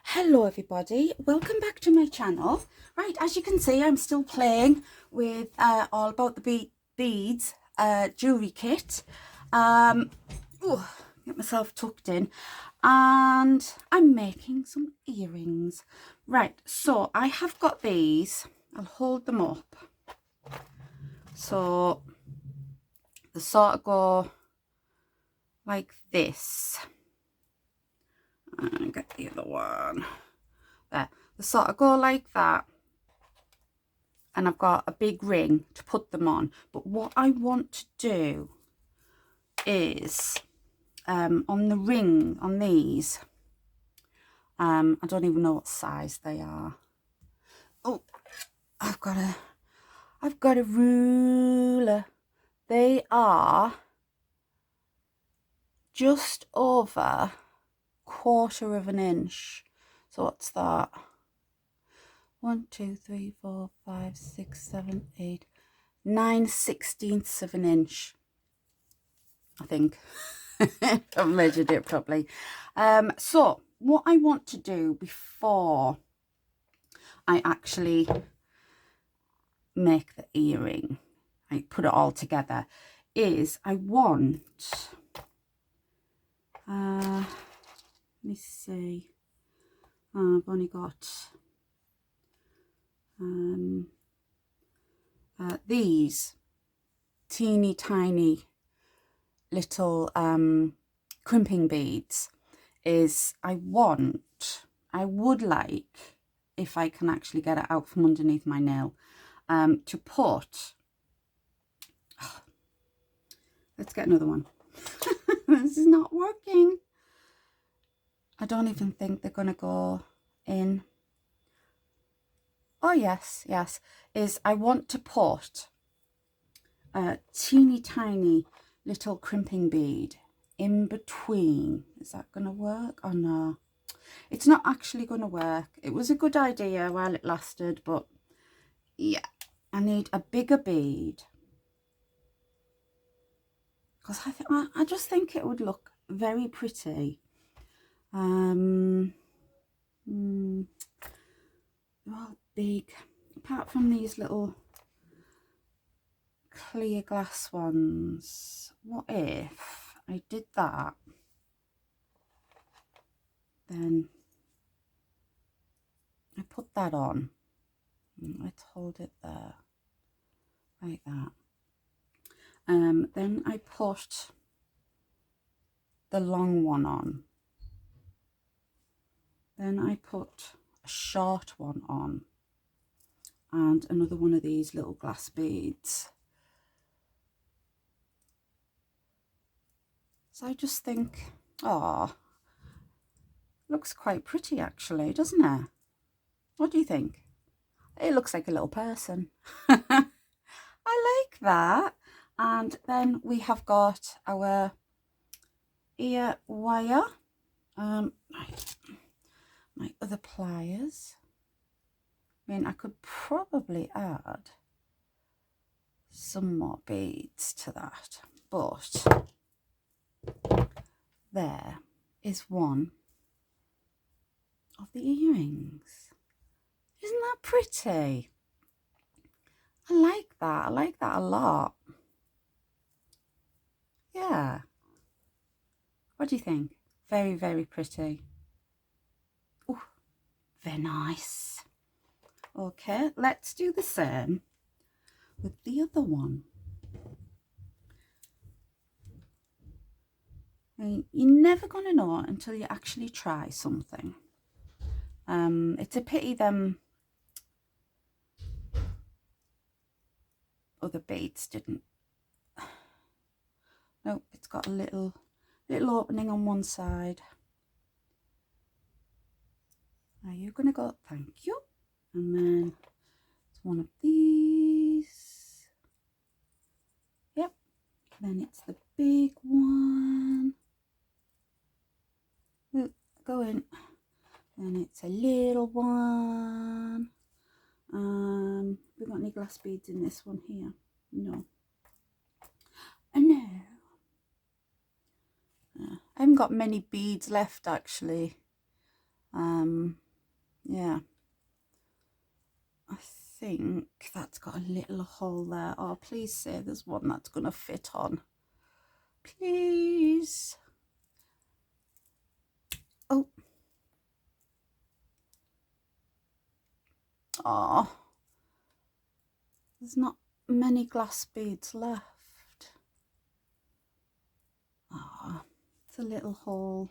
Hello everybody, welcome back to my channel. Right, as you can see, I'm still playing with all about the beads jewelry kit. Get myself tucked in, and I'm making some earrings. Right, so I have got these. I'll hold them up. So they sort of go like this. And get the other one. There, they sort of go like that, and I've got a big ring to put them on. But what I want to do is on the ring on these, I don't even know what size they are. Oh, I've got a ruler. They are just over 1/4 of an inch. So what's that? 1, 2, 3, 4, 5, 6, 7, 8, 9/16 of an inch, I think. I've measured it properly. So what I want to do before I actually make the earring, I put it all together, is I want, let me see, I've only got these teeny tiny little crimping beads. I would like, if I can actually get it out from underneath my nail, to put, let's get another one. This is not working. I don't even think they're gonna go in. Oh yes, I want to put a teeny tiny little crimping bead in between. Is that gonna work? Oh no, it's not actually gonna work. It was a good idea while it lasted, but yeah, I need a bigger bead, because I just think it would look very pretty. They're all big, apart from these little clear glass ones. What if I did that, then I put that on, let's hold it there like that, then I put the long one on, then I put a short one on, and another one of these little glass beads. So I just think, oh, looks quite pretty actually, doesn't it? What do you think? It looks like a little person. I like that. And then we have got our ear wire, my other pliers. I mean, I could probably add some more beads to that, but there is one of the earrings. Isn't that pretty? I like that. I like that a lot. Yeah. What do you think? Very, very pretty. Oh, very nice. Okay, let's do the same with the other one. I mean, you're never going to know until you actually try something. It's a pity them other beads didn't. No, it's got a little opening on one side. Now you're going to go, thank you. And then it's one of these. Yep. Then it's the big one. Look, go in. Then it's a little one. We got any glass beads in this one here? No. No. I haven't got many beads left actually. Yeah, I think that's got a little hole there. Oh, please say there's one that's going to fit on. Please. Oh. Oh. There's not many glass beads left. Ah, it's a little hole.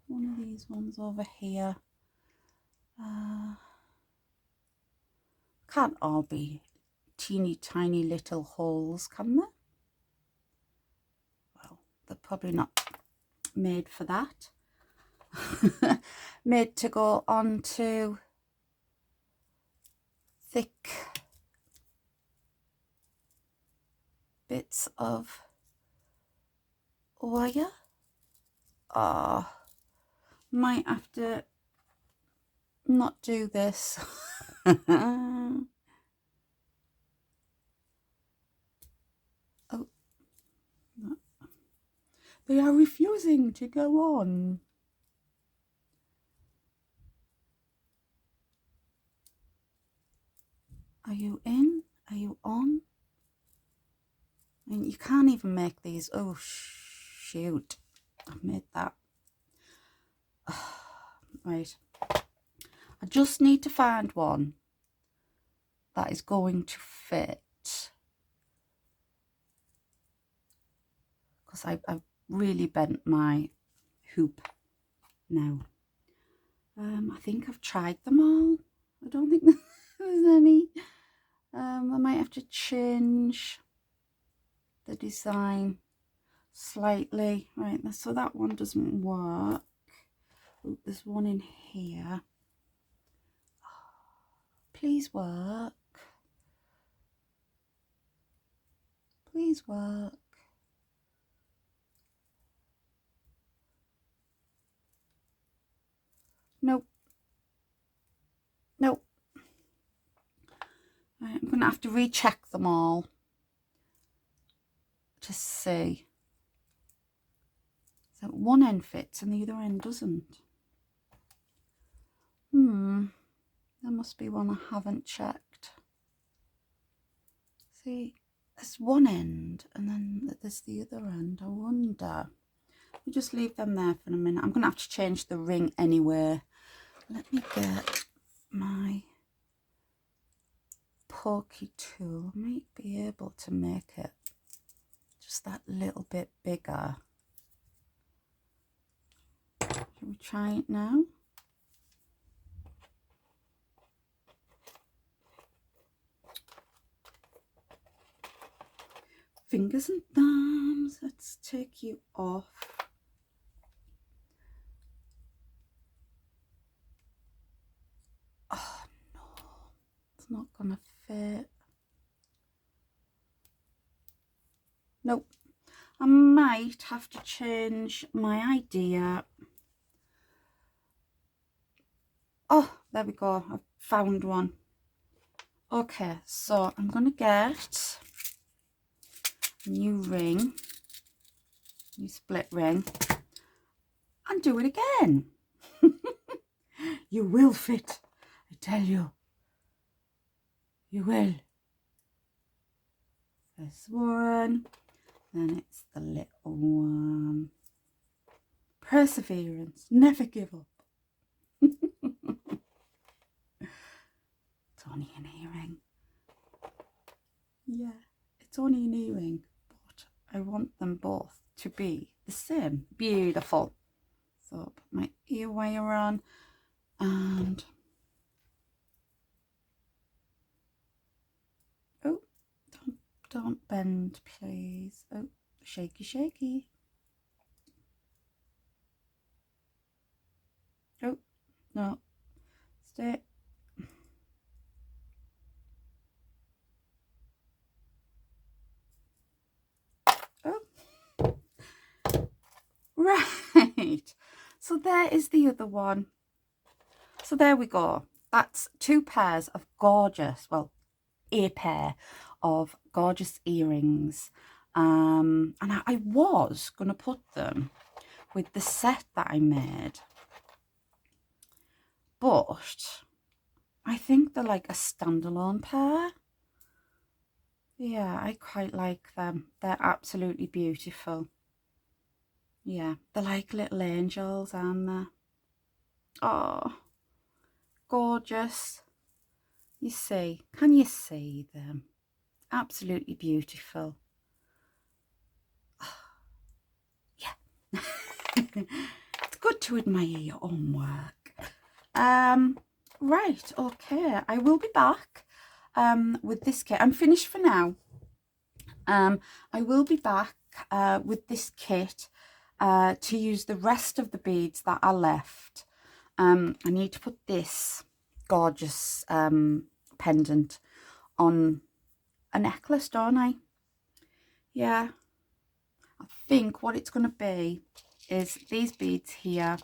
One of these ones over here. Can't all be teeny tiny little holes, can they? Well, they're probably not made for that. Made to go onto thick bits of wire. Oh, might have to not do this. Oh, no. They are refusing to go on. Are you in? Are you on? I mean, you can't even make these. Oh, shoot. I've made that. Right. I just need to find one that is going to fit. Because I've really bent my hoop now. I think I've tried them all. I don't think there's any. I might have to change the design slightly. Right, so that one doesn't work. Oh, there's one in here. Please work. Please work. Nope. Nope. Right, I'm going to have to recheck them all to see. So one end fits and the other end doesn't. There must be one I haven't checked. See, there's one end and then there's the other end. I wonder. We just leave them there for a minute. I'm going to have to change the ring anyway. Let me get my pokey tool. I might be able to make it just that little bit bigger. Shall we try it now? Fingers and thumbs. Let's take you off. Oh no, it's not gonna fit. Nope. I might have to change my idea. Oh, there we go. I've found one. Okay, so I'm gonna get a new ring, new split ring, and do it again. You will fit, I tell you. You will. This one, then it's the little one. Perseverance, never give up. It's only an earring. Yeah, it's only an earring, but I want them both to be the same. Beautiful. So put my ear wire on and oh, don't bend, please. Oh, shaky, shaky. Oh, no, stay. Oh, right. So there is the other one. So there we go. That's two pairs of gorgeous, well, a pair of gorgeous earrings. And I was going to put them with the set that I made. But I think they're like a standalone pair. Yeah, I quite like them. They're absolutely beautiful. Yeah, they're like little angels, aren't they? Oh, gorgeous. You see, can you see them? Absolutely beautiful. Yeah. It's good to admire your own work. Right, okay, I will be back with this kit. I'm finished for now. I will be back with this kit to use the rest of the beads that are left. I need to put this gorgeous pendant on a necklace, don't I? Yeah, I think what it's going to be is these beads here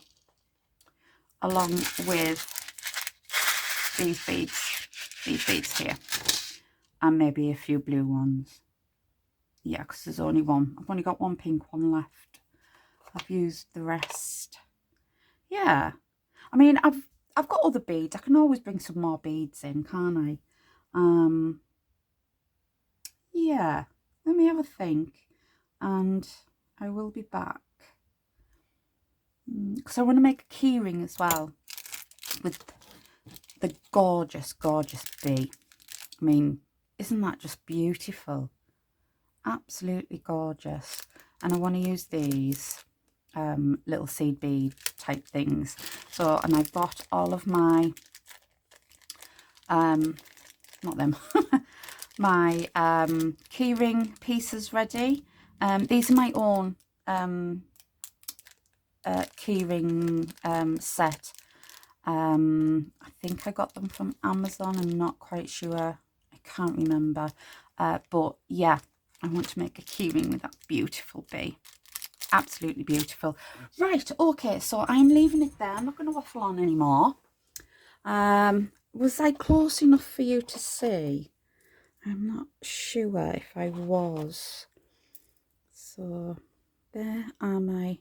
along with these beads here, and maybe a few blue ones. Yeah, because there's only one. I've only got one pink one left. I've used the rest. Yeah, I mean, I've got other beads. I can always bring some more beads in, can't I? Yeah, let me have a think, and I will be back because I want to make a key ring as well with the gorgeous bee. I mean, isn't that just beautiful? Absolutely gorgeous. And I want to use these little seed bead type things. So, and I've got all of my not them my keyring pieces ready. These are my own keyring set. I think I got them from Amazon. I'm not quite sure. I can't remember. But yeah, I want to make a keyring with that beautiful bee. Absolutely beautiful. Right, okay, so I'm leaving it there. I'm not going to waffle on anymore. Was I close enough for you to see? I'm not sure if I was. So there are my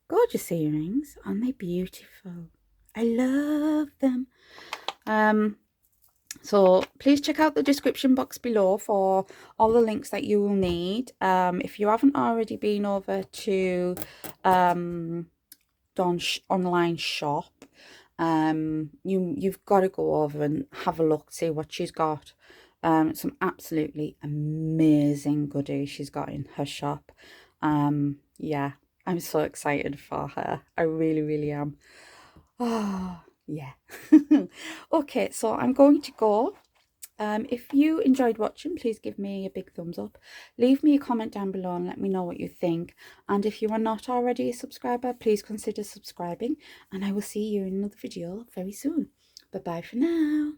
gorgeous earrings. Aren't they beautiful? I love them. So please check out the description box below for all the links that you will need. If you haven't already been over to Dawn's online shop, you've got to go over and have a look, see what she's got. Some absolutely amazing goodies she's got in her shop. Yeah, I'm so excited for her. I really am. Oh, yeah. Okay, so I'm going to go. If you enjoyed watching, please give me a big thumbs up. Leave me a comment down below and let me know what you think. And if you are not already a subscriber, please consider subscribing. And I will see you in another video very soon. Bye-bye for now.